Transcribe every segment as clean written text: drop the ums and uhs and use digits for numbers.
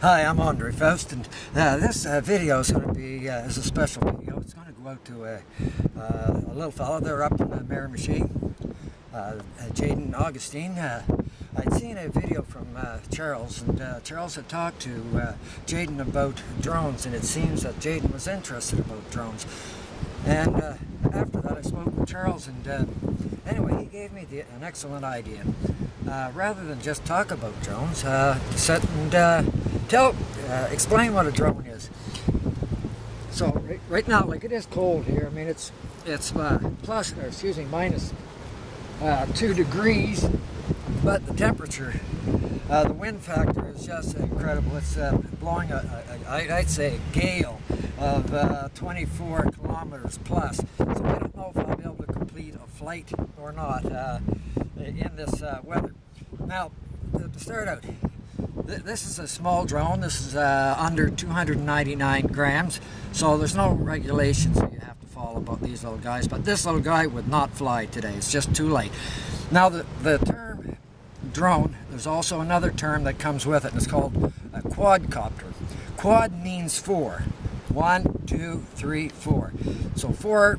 Hi, I'm Andre Faust, and this video is going to be is a special video. It's going to go out to a little fella there up in Miramichi, Jayden Augustine. I'd seen a video from Charles, and Charles had talked to Jayden about drones, and it seems that Jayden was interested about drones. And after that, I spoke with Charles, and anyway, he gave me an excellent idea. Rather than just talk about drones, sit and explain what a drone is. So right now, like, it is cold here. I mean, it's minus 2 degrees, but the temperature, the wind factor is just incredible. It's blowing I'd say a gale of 24 kilometers plus. So I don't know if I'll be able to complete a flight or not in this weather. Now, to start out, this is a small drone. This is under 299 grams, so there's no regulations that you have to follow about these little guys, but this little guy would not fly today. It's just too late. Now, the term drone, there's also another term that comes with it, and it's called a quadcopter. Quad means 4. 1, 2, 3, 4. So 4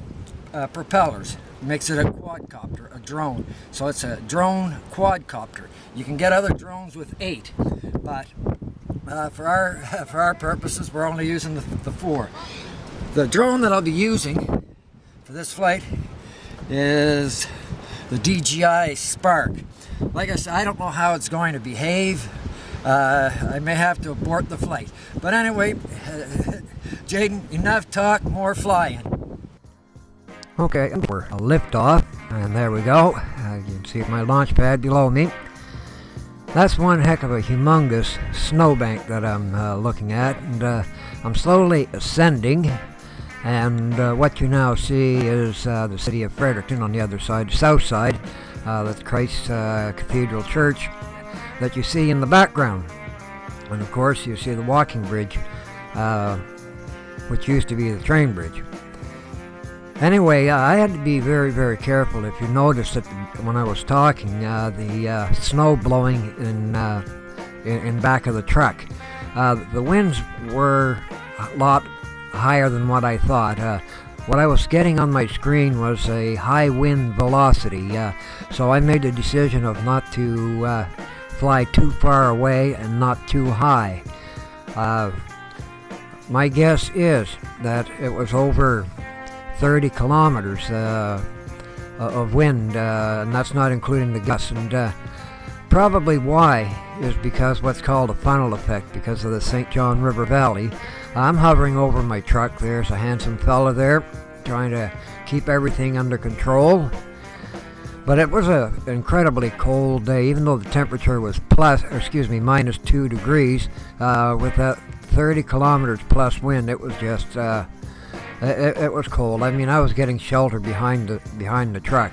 propellers makes it a quadcopter, a drone. So it's a drone quadcopter. You can get other drones with 8, but for our purposes, we're only using the 4. The drone that I'll be using for this flight is the DJI Spark. Like I said, I don't know how it's going to behave. I may have to abort the flight. But anyway, Jayden, enough talk, more flying. Okay, we're a lift off, and there we go. You can see my launch pad below me. That's one heck of a humongous snowbank that I'm looking at, and I'm slowly ascending. And what you now see is the city of Fredericton on the other side, the south side. That's Christ Cathedral Church that you see in the background. And of course, you see the walking bridge, which used to be the train bridge. Anyway, I had to be very, very careful. If you noticed that when I was talking, the snow blowing in back of the truck. The winds were a lot higher than what I thought. What I was getting on my screen was a high wind velocity, so I made the decision of not to fly too far away and not too high. My guess is that it was over 30 kilometers of wind, and that's not including the gusts. And probably why is because what's called a funnel effect, because of the St. John River Valley. I'm hovering over my truck. There's a handsome fella there trying to keep everything under control. But it was an incredibly cold day, even though the temperature was minus 2 degrees. With that 30 kilometers plus wind, it was just it was cold. I mean, I was getting shelter behind the truck.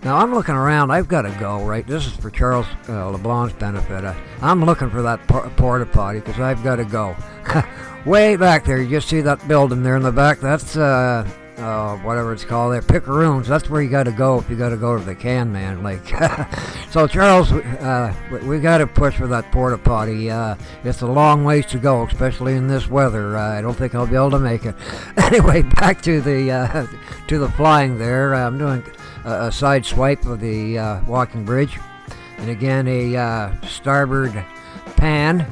Now I'm looking around. I've got to go, right? This is for Charles LeBlanc's benefit. I'm looking for that porta potty because I've got to go. Way back there, you just see that building there in the back. That's whatever it's called there, Picaroons. That's where you got to go if you got to go to the can man. Like, so Charles, we got to push for that porta potty. It's a long ways to go, especially in this weather. I don't think I'll be able to make it. Anyway, back to the flying there. I'm doing a side swipe of the walking bridge, and again a starboard pan.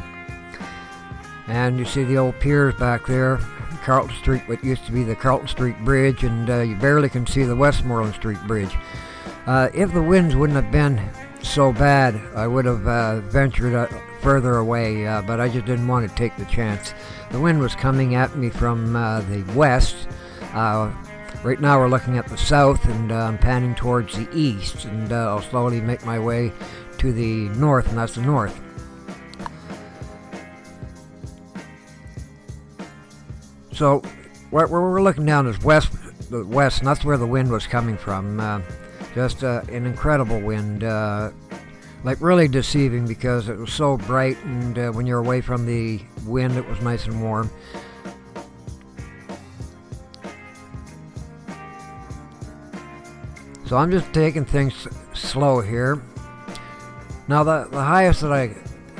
And you see the old piers back there, Carlton Street, what used to be the Carlton Street Bridge, and you barely can see the Westmoreland Street Bridge. If the winds wouldn't have been so bad, I would have ventured further away, but I just didn't want to take the chance. The wind was coming at me from the west. Right now we're looking at the south, and I'm panning towards the east, and I'll slowly make my way to the north, and that's the north. So where we're looking down is the west, and that's where the wind was coming from. Just an incredible wind, like really deceiving because it was so bright, and when you're away from the wind, it was nice and warm. So I'm just taking things slow here. Now the highest that I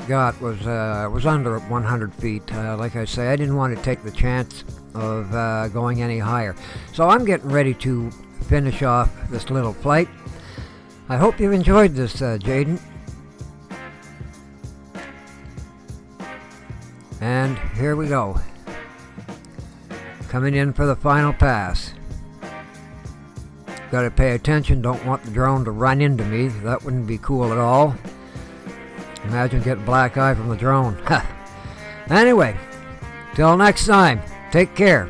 got was under 100 feet. Like I say, I didn't want to take the chance of going any higher. So I'm getting ready to finish off this little flight. I hope you enjoyed this, Jayden. And here we go. Coming in for the final pass. Got to pay attention, don't want the drone to run into me. That wouldn't be cool at all. Imagine getting black eye from the drone. Anyway, till next time, take care.